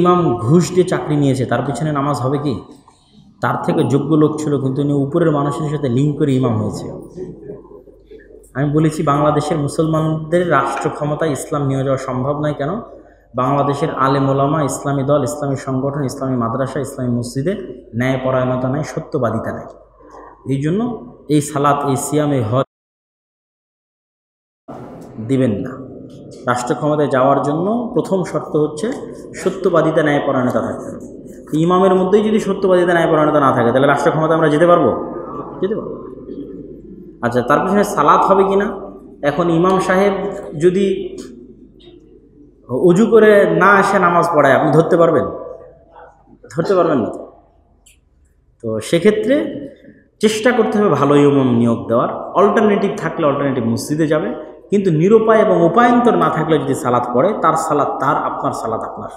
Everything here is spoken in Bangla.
ইমাম ঘুষ দিয়ে চাকরি নিয়েছে, তার পিছনে নামাজ হবে কি? তার থেকে যোগ্য লোক ছিল, কিন্তু উনি উপরের মানুষের সাথে লিঙ্ক করে ইমাম হয়েছে। আমি বলেছি বাংলাদেশের মুসলমানদের রাষ্ট্র ক্ষমতায় ইসলাম নিয়ে যাওয়া সম্ভব নয়। কেন? বাংলাদেশের আলেম ওলামা, ইসলামী দল, ইসলামী সংগঠন, ইসলামী মাদ্রাসা, ইসলামী মসজিদে ন্যায়পরায়ণতা নাই, সত্যবাদিতা নাই। এই জন্য এই সালাত, এই সিয়াম, এই হজ দিবেন না। রাষ্ট্র ক্ষমতায় যাওয়ার জন্য প্রথম শর্ত হচ্ছে সত্যবাদিতা, ন্যায়পরায়ণতা থাকতে হবে। ইমামের মধ্যেই যদি সত্যবাদিতা, ন্যায়পরায়ণতা না থাকে, তাহলে রাষ্ট্র ক্ষমতায় আমরা যেতে পারবো? যেতে পারবো। আচ্ছা, তার পিছনে সালাত হবে কি না? এখন ইমাম সাহেব যদি অজু করে না এসে নামাজ পড়ায়, আপনি ধরতে পারবেন? ধরতে পারবেন না। তো সেক্ষেত্রে চেষ্টা করতে হবে ভালো ইমাম নিয়োগ দেওয়ার। অল্টারনেটিভ থাকলে অল্টারনেটিভ মসজিদে যাবে, কিন্তু নিরুপায় এবং উপায়ন্তর না থাকলে যদি সালাত পড়ে, তার সালাত তার, আপনার সালাত আপনার।